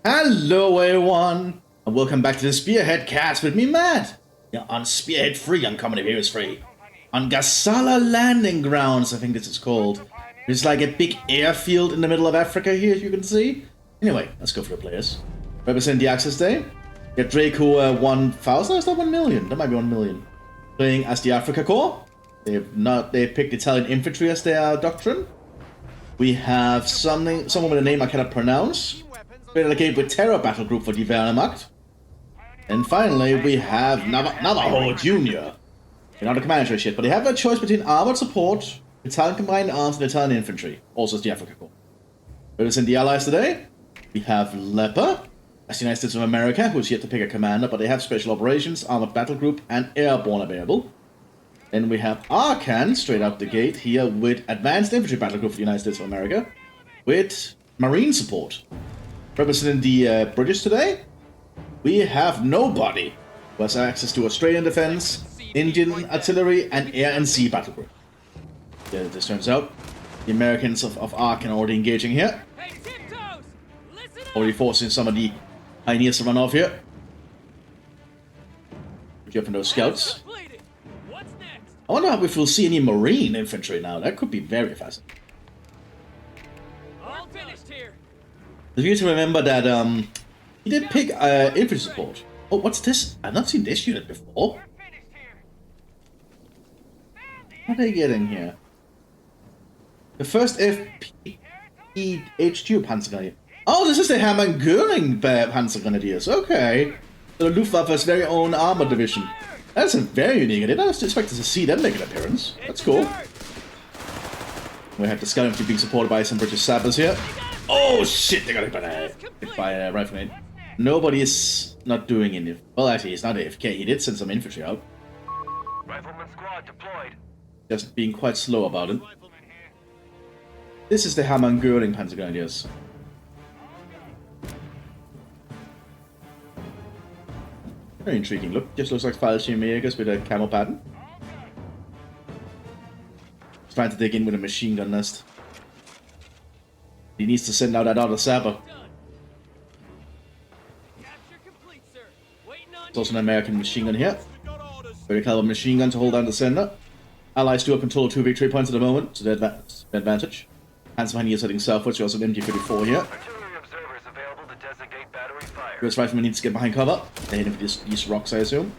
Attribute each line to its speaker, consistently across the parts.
Speaker 1: Hello everyone, and welcome back to the Spearhead cast with me, Matt. Yeah, on Spearhead Free, Uncommon Heroes Free. On Gazala Landing Grounds, I think this is called. There's like a big airfield in the middle of Africa here, as you can see. Anyway, let's go for the players. Represent the Access Day. We have Draco 1000, is that 1 million? That might be 1 million. Playing as the Africa Corps. They've picked Italian infantry as their doctrine. We have someone with a name I cannot pronounce. Relic with Terror Battle Group for die Wehrmacht. And finally, we have Navajo Jr. They're not a commander shit, but they have a choice between armored support, Italian combined arms, and Italian infantry. Also as the Africa Corps. Represent the allies today. We have Leper, as the United States of America, who's yet to pick a commander, but they have special operations, armored battle group, and airborne available. Then we have Arkan, straight out the gate here, with advanced infantry battle group for the United States of America, with marine support. Representing the British today, we have nobody who has access to Australian defense, Indian artillery, and air and sea battle group. Yeah, this turns out the Americans of Arkan are already engaging here. Already forcing some of the pioneers to run off here. Good from those scouts. I wonder if we'll see any marine infantry now. That could be very fascinating.
Speaker 2: All finished here.
Speaker 1: You need to remember that he did pick infantry support. Oh, what's this? I've not seen this unit before. What are they getting here? The first FPHQ Panzergrenadier. Oh, this is the Hermann Göring Panzergrenadiers. Okay. The Luftwaffe's very own armor division. That's a very unique. I did not expect to see them make an appearance. That's cool. We have the Scout Infantry being supported by some British sappers here. Oh shit, they got hit by a rifleman. Nobody is not doing any. Well, actually, he's not AFK. He did send some infantry out.
Speaker 3: Rifleman squad deployed.
Speaker 1: Just being quite slow about it. This is the Hermann Göring Panzergrenadiers. Very intriguing look. Just looks like Fallschirmjägers with a camo pattern. He's trying to dig in with a machine gun nest. He needs to send out that other sapper. There's also an American machine gun here. Very caliber machine gun to hold down the center. Allies do have control of 2 victory points at the moment, so they're advantage. Hands behind you heading southwards. You also have MG-34 here.
Speaker 3: Artillery observers available to designate battery fire.
Speaker 1: US riflemen need to get behind cover. They're heading for these rocks, I assume.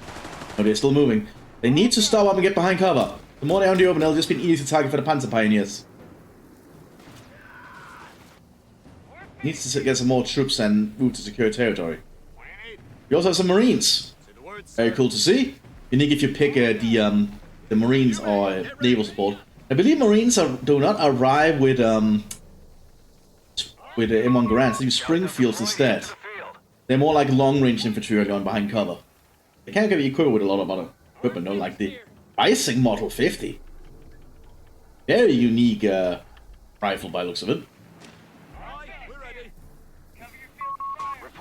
Speaker 1: No, they're still moving. They need to stop up and get behind cover. The more they're on the open, they'll just be an easy target for the Panzer Pioneers. Needs to get some more troops and move to secure territory. We also have some Marines. Very cool to see. Unique if you pick the Marines or naval support. I believe Marines do not arrive with M1 Garands. They use Springfields instead. They're more like long-range infantry are going behind cover. They can't get equipped with a lot of other equipment, though, like the Bison Model 50. Very unique rifle by the looks of it.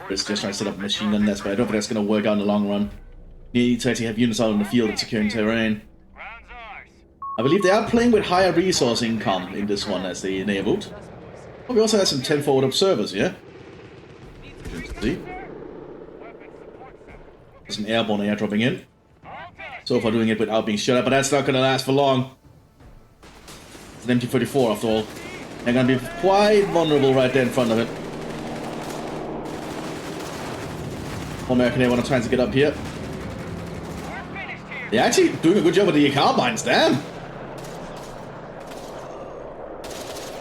Speaker 1: It's just trying to set up a machine gun nest, but I don't think that's going to work out in the long run. You need to actually have units out in the field and securing terrain. I believe they are playing with higher resource income in this one as they enabled. Oh, we also have some 10 forward observers here. See? There's an airborne air dropping in. So far doing it without being shut up, but that's not going to last for long. It's an MT-34 after all. They're going to be quite vulnerable right there in front of it. American Air trying to get up here. They're actually doing a good job with the carbines, damn!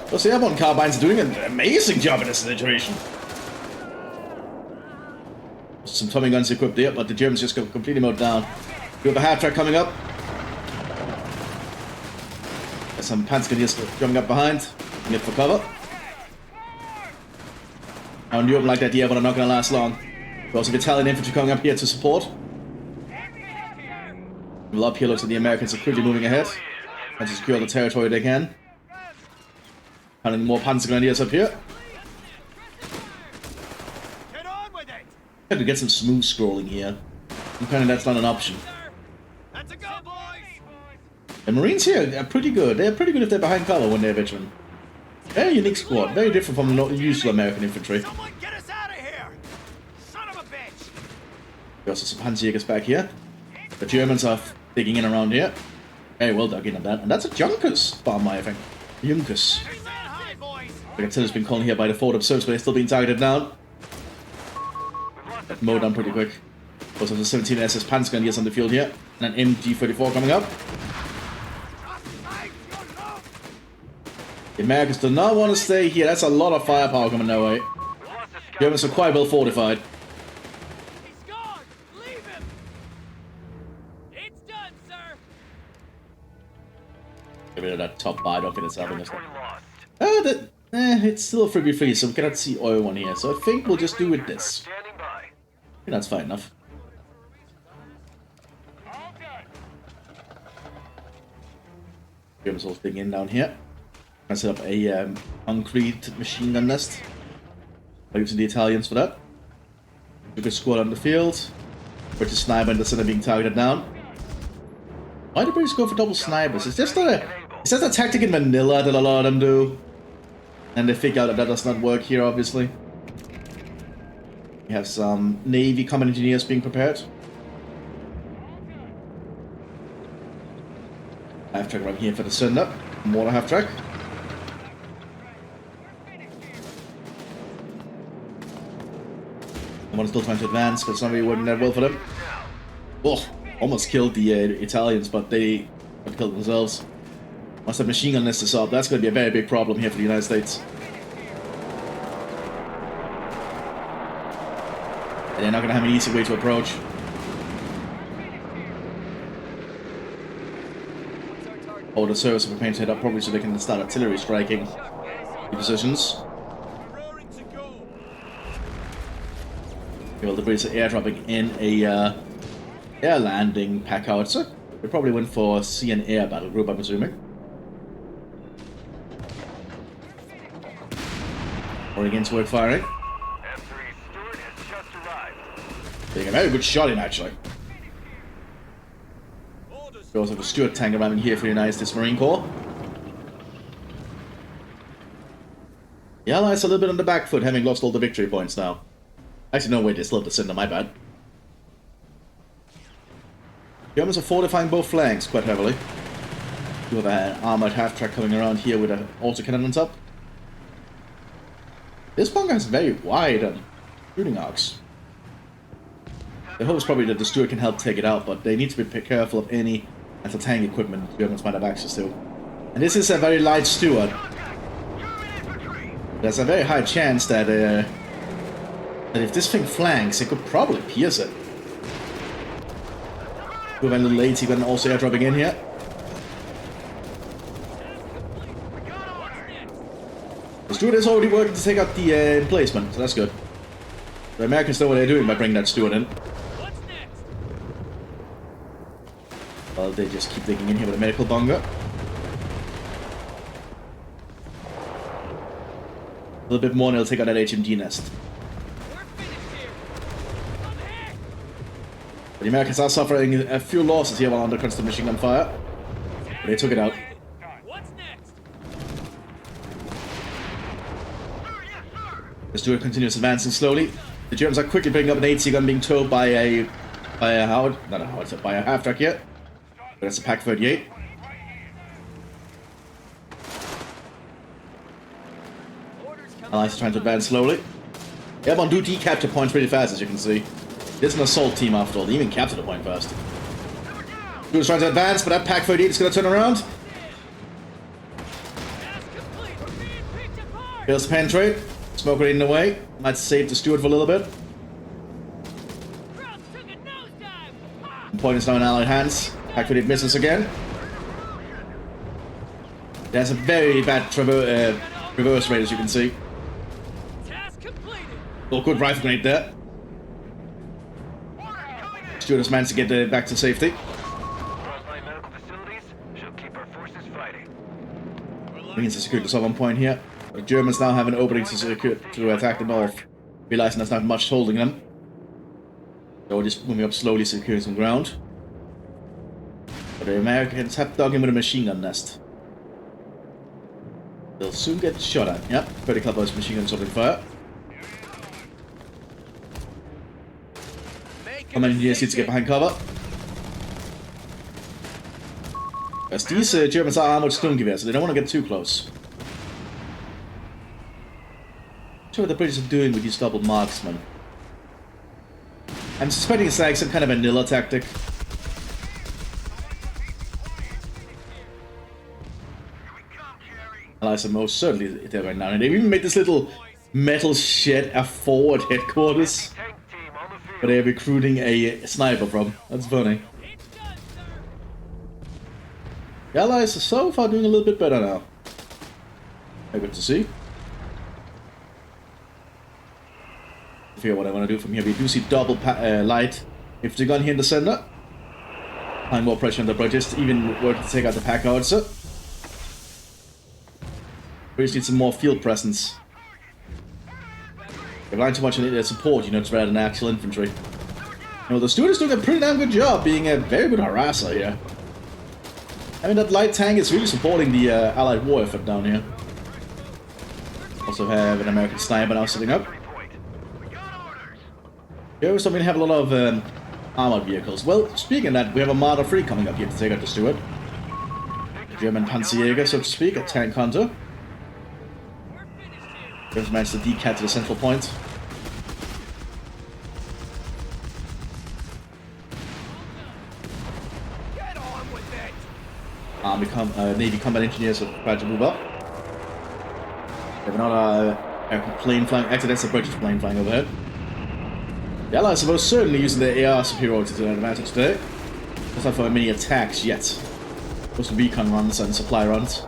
Speaker 1: Those airborne carbines are doing an amazing job in this situation. Some Tommy guns equipped there, but the Germans just got completely mowed down. We have a half track coming up. There's some Panzergrenadiers coming up behind. Get for cover. On the open like that, yeah, but I'm not going to last long. We also have Italian infantry coming up here to support. Well, up here looks like the Americans are quickly moving ahead. Trying to secure the territory they can. Finding more Panzergrenadiers up here. Have to get some smooth scrolling here. Apparently that's not an option. The Marines here are pretty good. They're pretty good if they're behind cover when they're veteran. Very unique squad. Very different from the usual American infantry.
Speaker 2: Someone get us out of here!
Speaker 1: Also some Panzerjägers back here. The Germans are digging in around here. Very well dug in on that. And that's a Junkers bomber, I think. Junkers. Like Attila's been calling here by the fort observes, but they're still being targeted down. That mowed down pretty quick. Also, the 17 SS Panzergun here on the field here. And an MG34 coming up. The Americans do not want to stay here. That's a lot of firepower coming their way. Germans are quite well fortified.
Speaker 2: He's gone. Leave him. It's done, sir.
Speaker 1: Get rid of that top bar. I don't think it's having this one.
Speaker 3: Territory lost.
Speaker 1: It's still a 3v3, so we cannot see oil one here. So I think we'll just do with this.
Speaker 3: Standing by.
Speaker 1: Yeah, that's fine enough. Germans all digging in down here. I set up a concrete machine gun nest. I'm using the Italians for that. Took a squad on the field. British sniper in the center being targeted down. Why do British go for double snipers? It's just a tactic in Manila that a lot of them do. And they figure out that that does not work here, obviously. We have some Navy combat engineers being prepared. Half-track right here for the sender. Mortar half-track. Someone is still trying to advance, but it's not really working that well for them. Oh, almost killed the Italians, but they killed themselves. Once that machine gun nest is up, that's going to be a very big problem here for the United States. And they're not going to have an easy way to approach. Oh, the service are preparing to head up probably so they can start artillery striking the positions. Well, the British are airdropping in a air landing pack out, so they probably went for sea and air battle group, I'm assuming. Or against work firing.
Speaker 3: F3 Stewart has just arrived.
Speaker 1: Getting a very good shot in, actually. We also have a Stuart tank arriving here for the United States Marine Corps. The Allies are a little bit on the back foot, having lost all the victory points now. Actually, no, wait, they still have the center, my bad. Germans are fortifying both flanks quite heavily. You have an armored half-track coming around here with an autocannon on top. This bunker has very wide shooting arcs. The hope is probably that the Stuart can help take it out, but they need to be careful of any anti-tank equipment Germans might have access to. And this is a very light Stuart. There's a very high chance that if this thing flanks, it could probably pierce it. With a little late, he can also airdropping in here. The Stuart is already working to take out the emplacement, so that's good. The Americans know what they're doing by bringing that Stuart in. Well, they just keep digging in here with a medical bunker. A little bit more and they'll take out that HMG nest. But the Americans are suffering a few losses here while under constant machine gun fire. But they took it out. The Stuart continues advancing slowly. The Germans are quickly picking up an 80 gun being towed by a half-track here. But that's a Pack 38. Allies are trying to advance slowly. Airborne do capture points pretty fast, as you can see. It's an assault team after all. They even captured a point first. Stuart's trying to advance, but that Pack 38 is going to turn around. Fails to penetrate. Smoke grenade in the way. Might save the Stuart for a little bit. The point is now in Allied hands. Pack 38 misses again. There's a very bad reverse rate, as you can see. Oh, good rifle grenade there. Stuart has managed to get back to safety.
Speaker 3: Frontline medical facilities should keep our forces fighting.
Speaker 1: We need to secure this one point here. The Germans now have an opening to attack the north, realizing there's not much holding them. So we're just moving up slowly, securing some ground. But the Americans have dug in with a machine gun nest. They'll soon get shot at. Yep, pretty clever machine guns opening fire. Command engineers need to get behind cover. As these Germans are armored Sturmgewehr, so they don't want to get too close. Not sure what the British are doing with these double marksmen. I'm suspecting it's like some kind of vanilla tactic. Allies are most certainly there right now, and they've even made this little metal shed a forward headquarters where they're recruiting a sniper from. That's funny. The Allies are so far doing a little bit better now. Very good to see. Figure what I want to do from here. We do see double light infantry gun here in the center. Applying more pressure on the British, even working to take out the pack howitzer. We just need some more field presence. They're relying too much on their support units rather than actual infantry. You know, the Stuart is doing a pretty damn good job being a very good harasser here. I mean, that light tank is really supporting the Allied war effort down here. Also have an American sniper now sitting up. Here, so we have a lot of armored vehicles. Well, speaking of that, we have a Marder 3 coming up here to take out the Stuart. The German Panzerjäger, so to speak, a tank hunter. Germans managed to decat to the central point.
Speaker 2: Get on with it.
Speaker 1: Navy combat engineers have tried to move up. They have another American plane flying. Actually, that's a British plane flying overhead. The Allies are most certainly using their AR superiority to their advantage today. It's not for many attacks yet. Most recon runs and supply runs.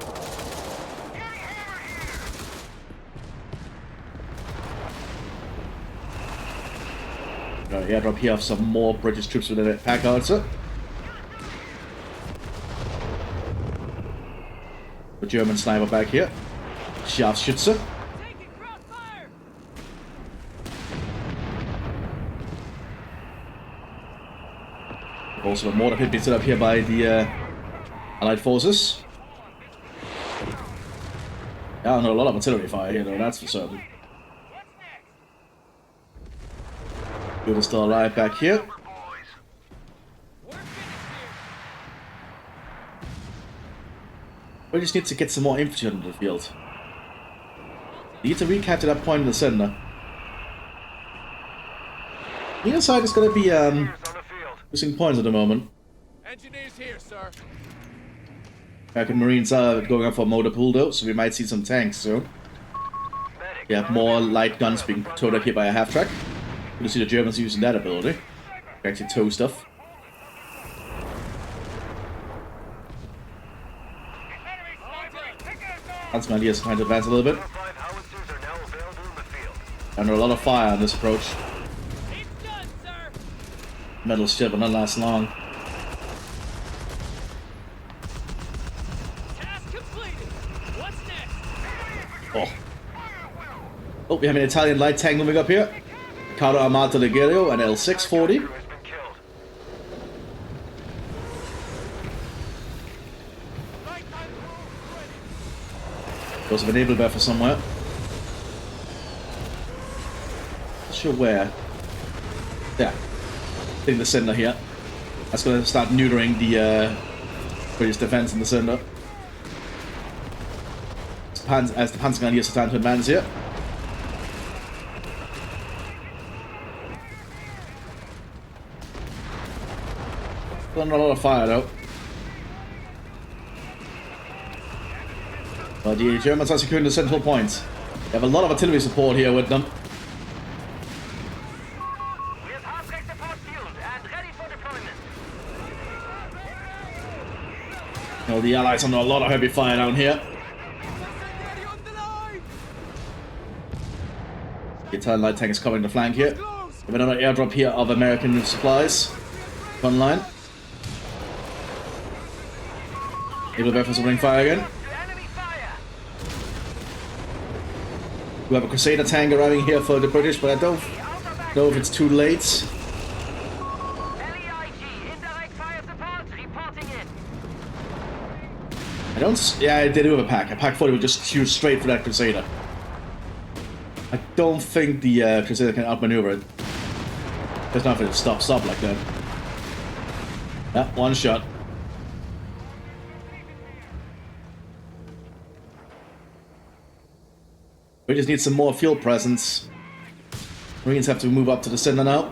Speaker 1: Got an airdrop here of some more British troops with a pack howitzer. The German sniper back here. Scharfschütze.
Speaker 2: Taking crossfire.
Speaker 1: Also a mortar pit being set up here by the Allied forces. Yeah, not a lot of artillery fire here though, that's for certain. Good is still alive back here. We just need to get some more infantry onto the field. We need to recapture that point in the center. The other side is going to be losing points at the moment.
Speaker 2: Engineers here, sir.
Speaker 1: American Marines are going up for motor pool though, so we might see some tanks soon. We have more light guns being towed up here by a half-track. You see the Germans using that ability. They actually tow stuff. Huntsman here is trying to advance a little bit. Under a lot of fire on this approach.
Speaker 2: It's done, sir.
Speaker 1: Metal ship will not last long.
Speaker 2: Task completed. What's next?
Speaker 1: Oh. Oh, we have an Italian light tank moving up here. Carro Armato Leggero and L640. Goes of a naval buffer somewhere. Not sure where. Yeah. I think the center here. That's going to start neutering the British defense in the center. As the Panzergun here starting to advance here. Still not a lot of fire though. But the Germans are securing the central points. They have a lot of artillery support here with them.
Speaker 3: We have half-track support fueled and ready for deployment.
Speaker 1: You know, the Allies under a lot of heavy fire down here. The Italian light tank is covering the flank here. We have another airdrop here of American supplies. Front line. Naval Weapons are running fire again. We have a Crusader tank arriving here for the British, but I don't know if it's too late. I don't. Yeah, they do have a pack. A pack 40 will just shoot straight for that Crusader. I don't think the Crusader can outmaneuver it. There's nothing to stop like that. Yeah, one shot. We just need some more field presence. Marines have to move up to the center now.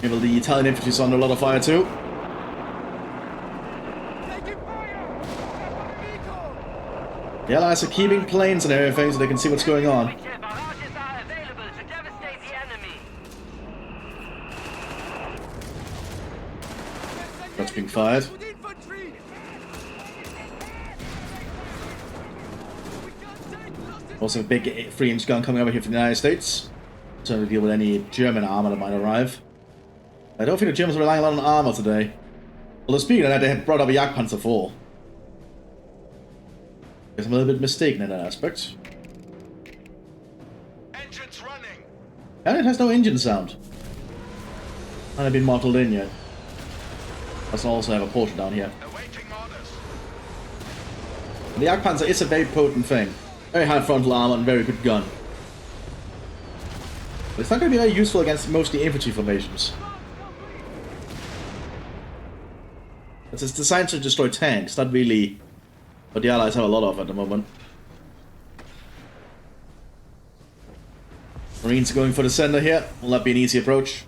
Speaker 1: Maybe the Italian infantry's under a lot of fire too. The Allies are keeping planes and everything so they can see what's going on. That's being fired. Also a big 3-inch gun coming over here from the United States. Trying to deal with any German armor that might arrive. I don't think the Germans are relying a lot on armor today. Although speaking of that, they had brought up a Jagdpanzer 4. Guess I'm a little bit mistaken in that aspect.
Speaker 3: Engines running.
Speaker 1: And it has no engine sound. Hasn't been modeled in yet. Doesn't also have a portal down here.
Speaker 3: Awaiting orders.
Speaker 1: The Jagdpanzer is a very potent thing. Very high frontal armor and very good gun. But it's not going to be very useful against mostly infantry formations. It's designed to destroy tanks, not really what the Allies have a lot of at the moment. Marines are going for the center here. Will that be an easy approach?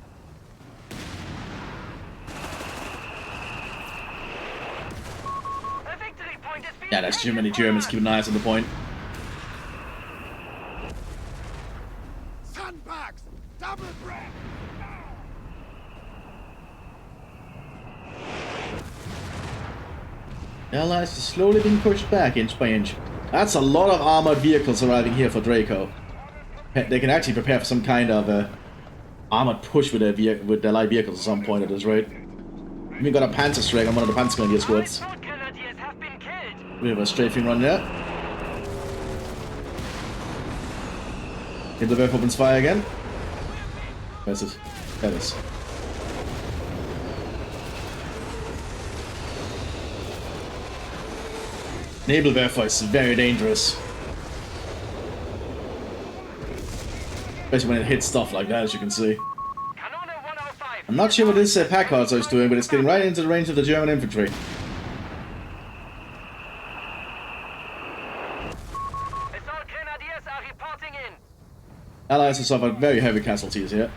Speaker 1: Yeah, there's too many Germans keeping an eye on the point.
Speaker 2: Sandbags! Double breath!
Speaker 1: The Allies are slowly being pushed back inch by inch. That's a lot of armored vehicles arriving here for Draco. They can actually prepare for some kind of armored push with their light vehicles at some point at this rate. We got a Panzer strike on one of the Panzergrenadier squads. We have a strafing run there. Hinterwerf opens fire again. Where's it? There it is. Nebelwerfer is very dangerous. Especially when it hits stuff like that, as you can see. I'm not sure what this Packard is doing, but it's getting right into the range of the German infantry. Allies have suffered very heavy casualties here.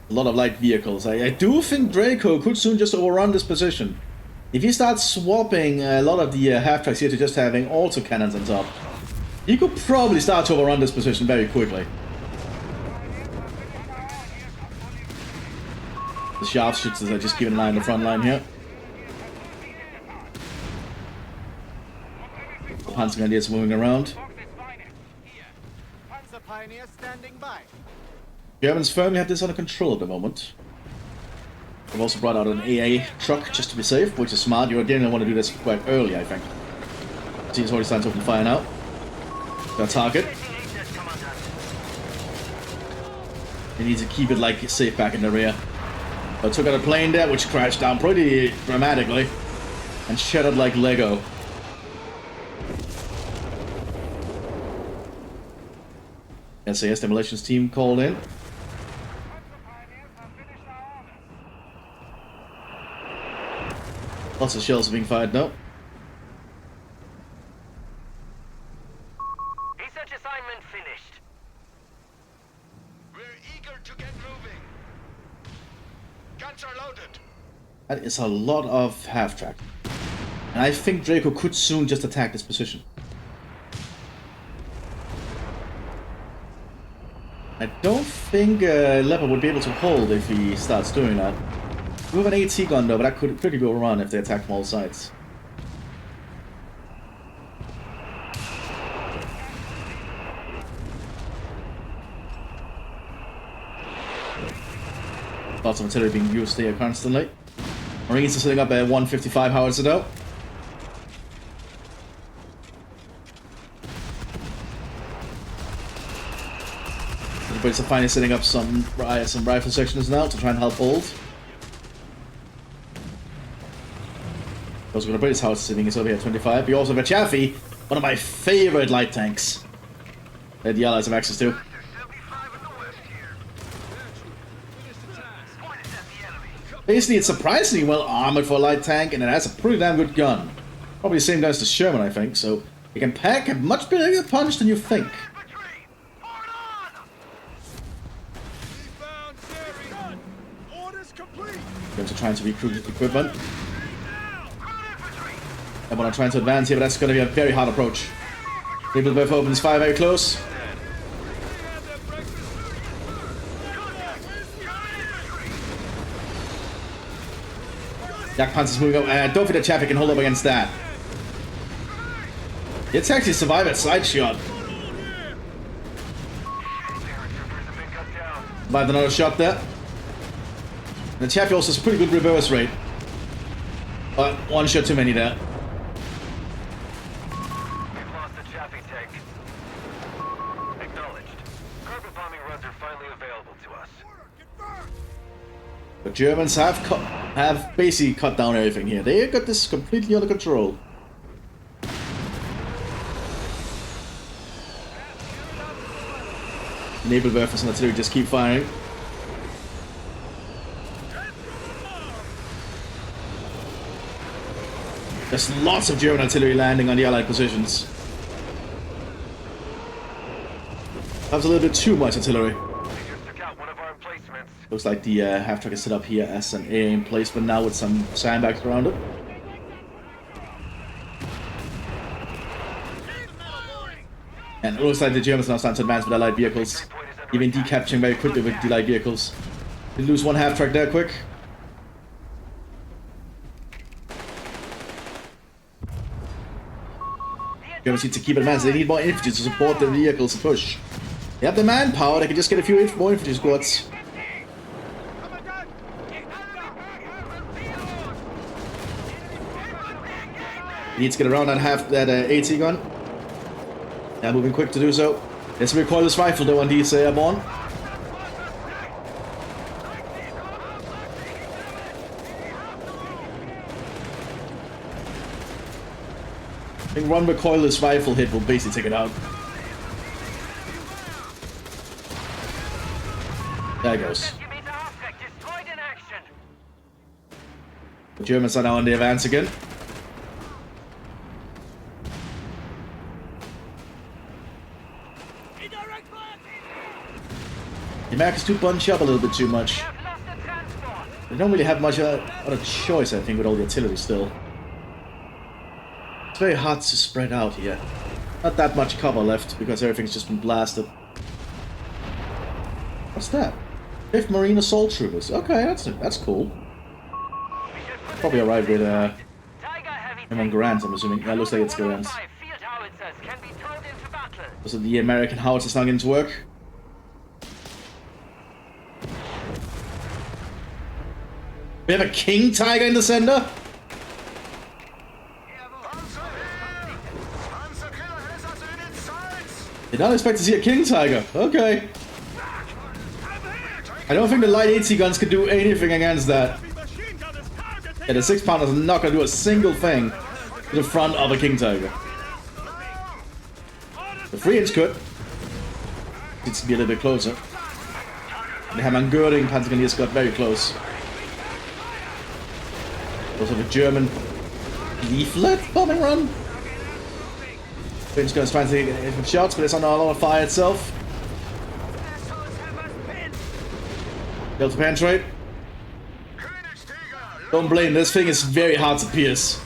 Speaker 1: A lot of light vehicles. I do think Draco could soon just overrun this position. If you start swapping a lot of the half-tracks here to just having autocannons on top, you could probably start to overrun this position very quickly. The sharpshooters are just keeping an eye on the front line here. The Panzergrenadiers moving around. Germans firmly have this under control at the moment. They've also brought out an AA truck just to be safe, which is smart. You didn't want to do this quite early, I think. See, it's already starting to open fire now. Got a target. They need to keep it like safe back in the rear. But took out a plane there, which crashed down pretty dramatically and shattered like Lego. SAS demolitions team called in. Lots of shells are being fired now.
Speaker 3: Research assignment finished. We're eager to get moving. Guns are loaded.
Speaker 1: That is a lot of half-track. And I think Draco could soon just attack this position. I don't think Leopard would be able to hold if he starts doing that. We have an AT gun though, but that could quickly be overrun if they attack from all sides. Lots of artillery being used here constantly. Marines are setting up a 155 howitzer though. The Brits are finally setting up some rifle sections now to try and help hold. Also got a British house sitting is over here at 25. We also have a Chaffee, one of my favorite light tanks that the Allies have access to. Basically, it's surprisingly well armored for a light tank, and it has a pretty damn good gun. Probably the same gun as the Sherman, I think, so it can pack a much bigger punch than you think. Germans are trying to recruit equipment. Everyone are trying to advance here, but that's going to be a very hard approach. Naval opens fire very close. Yak Panzer's moving up, and I don't think the Chaffee can hold up against that. It's actually survived a side shot. Survived another shot there. The Chaffee also has a pretty good reverse rate. But one shot too many there.
Speaker 3: We've lost the Chaffee tank. Acknowledged. Carpet bombing runs are finally available to us.
Speaker 1: The Germans have basically cut down everything here. They got this completely under control. Naval Werfers and artillery just keep firing. There's lots of German artillery landing on the Allied positions. That was a little bit too much artillery. Looks like the half-track is set up here as an AA emplacement now with some sandbags around it. And it looks like the Germans now start to advance with their light vehicles, even decapturing very quickly with the light vehicles. They lose one half-track there quick. Germans need to keep advancing. They need more infantry to support their vehicles and push. They have the manpower, they can just get a few more infantry squads. He needs to get around that AT gun. Yeah, moving quick to do so. There's a recoilless rifle though on these airborne. I think one recoilless rifle hit will basically take it out. There it goes. The Germans are now on the advance again. The Americans do bunch up a little bit too much. They don't really have much other choice, I think, with all the artillery still. It's very hard to spread out here. Not that much cover left because everything's just been blasted. What's that? 5th Marine Assault Troopers. Okay, that's cool. Probably arrived with him on Garand, I'm assuming. Yeah, looks like it's Garand. So the American howitzers now getting to work. We have a King Tiger in the center? Did not expect to see a King Tiger. Okay. I don't think the light AT guns could do anything against that. Yeah, the 6-pounders are not going to do a single thing to the front of a King Tiger. The 3-inch could. Needs to be a little bit closer. The Hammer girding Panzergrenadiers got very close. Also the German leaflet bombing run. Finch goes trying to get some shots, but it's under a lot of fire itself. Failed to penetrate. Don't blame, this thing is very hard to pierce.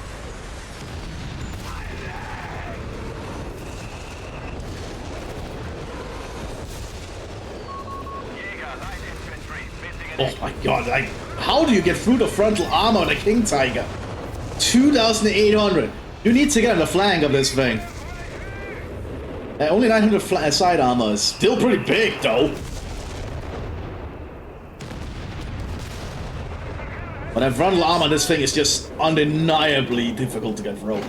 Speaker 1: Oh my god, how do you get through the frontal armor on a King Tiger? 2,800. You need to get on the flank of this thing. Only 900 side armor is still pretty big, though. But that frontal armor on this thing is just undeniably difficult to get through.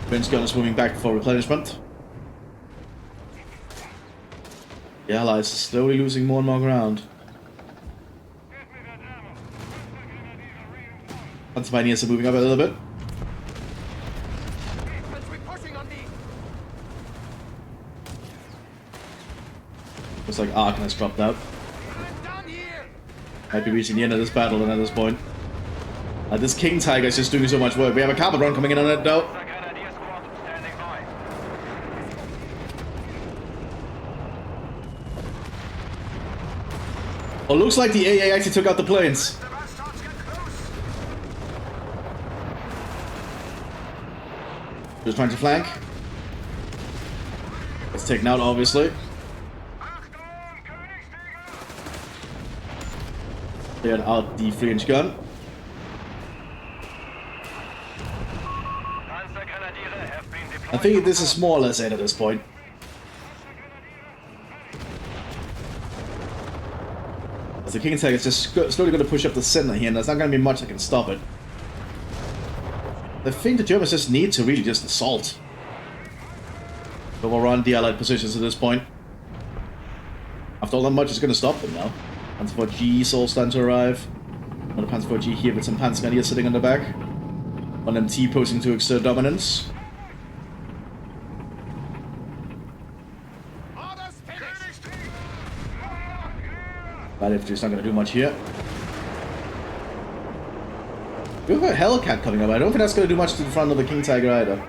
Speaker 1: Prince Gun is moving back for replenishment. The Allies are slowly losing more and more ground. Once Pioneers are moving up a little bit.
Speaker 2: Infantry pushing on me.
Speaker 1: Looks like Arkan has dropped out.
Speaker 2: I'm down here.
Speaker 1: Might be reaching the end of this battle then at this point. This King Tiger is just doing so much work. We have a carpet run coming in on it though.
Speaker 3: Grenadier squad standing by.
Speaker 1: Oh, looks like the AA actually took out the planes.
Speaker 2: The bastards get close.
Speaker 1: Just trying to flank. It's taken out, obviously. Cleared out the 3-inch gun. I think this is more or less it at this point. As the King Tiger is just slowly going to push up the center here, and there's not going to be much that can stop it. I think the Germans just need to really just assault. Overrun the Allied positions at this point. After all, not much is going to stop them now. Panzer IV G is all starting to arrive. Another Panzer IV G here with some Panzergrenadiers sitting on the back. One MT posing to exert dominance.
Speaker 2: Orders finished.
Speaker 1: Light infantry is not going to do much here. We have a Hellcat coming up. I don't think that's going to do much to the front of the King Tiger either.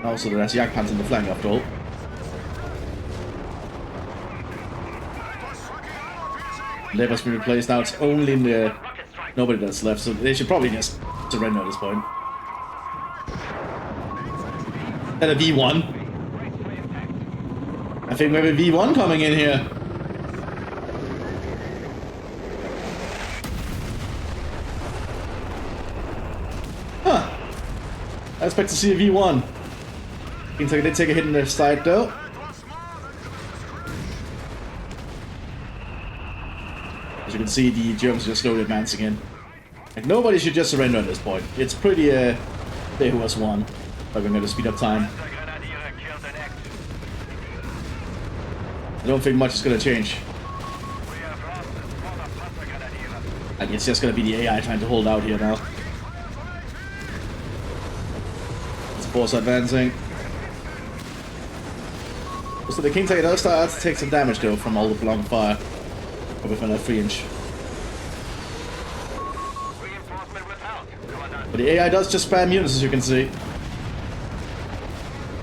Speaker 1: Also, there's Jagdpanzer in the flank after all. They must be replaced now. It's only nobody that's left, so they should probably just surrender at this point. And a V1. I think we have a V1 coming in here. Huh. I expect to see a V1. King Tiger did take a hit in their side though. As you can see, the Germans are just slowly advancing in. Like, nobody should just surrender at this point. It's pretty, clear who has won. But we're going to speed up time. I don't think much is going to change. And it's just going to be the AI trying to hold out here now. It's force advancing. So the King Tiger does start to take some damage though from all the prolonged fire. Probably from that 3-inch. But the AI does just spam units, as you can see.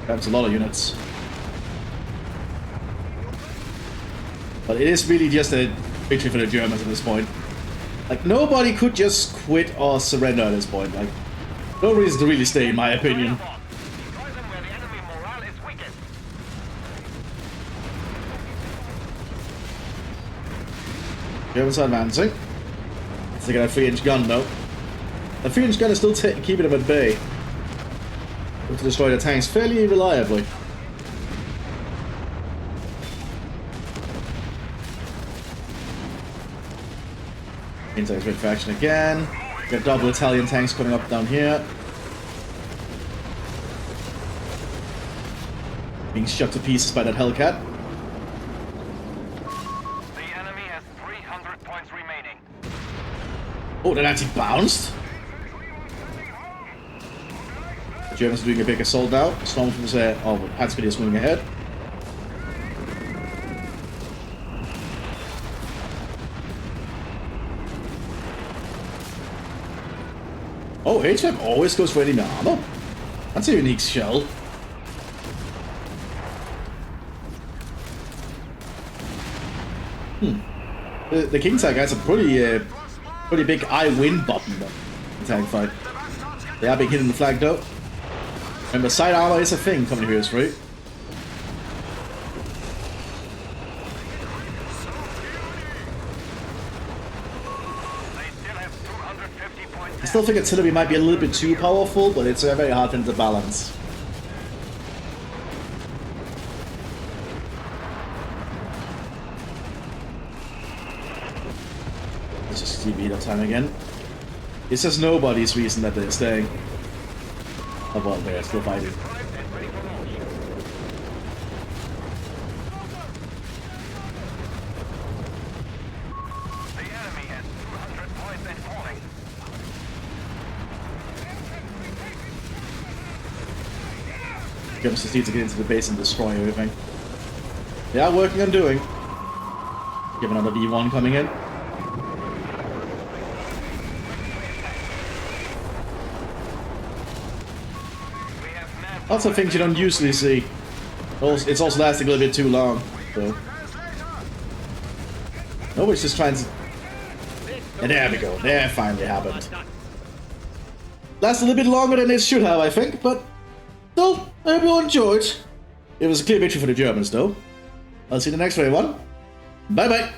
Speaker 1: That's a lot of units. But it is really just a victory for the Germans at this point. Like, nobody could just quit or surrender at this point. Like, no reason to really stay, in my opinion. Germans are advancing. They got a 3-inch gun though. The 3-inch gun is still keeping them at bay. Able to destroy the tanks fairly reliably. Into red faction again. Got double Italian tanks coming up down here. Being shot to pieces by that Hellcat. Oh, that actually bounced. The Germans are doing a big assault now. Stormtroopers there. Oh, but Panzergrenadier is moving ahead. Oh, HVAC always goes for enemy armor. That's a unique shell. The King Tiger has a pretty big I win button though, in tank fight. They are being hit in the flag though. Remember, side armor is a thing coming to Heroes Free. I still think artillery might be a little bit too powerful, but it's a very hard thing to balance. Let's just keep beat up time again. It's just nobody's reason that they're staying. Oh well, they're still fighting. Germans just need to get into the base and destroy everything. They are working on doing. Give another V1 coming in. Lots of things you don't usually see. It's also lasting a little bit too long. So. Nobody's just trying to... And there we go. There it finally happened. Lasted a little bit longer than it should have, I think, but still, I hope you all enjoyed. It was a clear victory for the Germans, though. I'll see you in the next one. Bye-bye.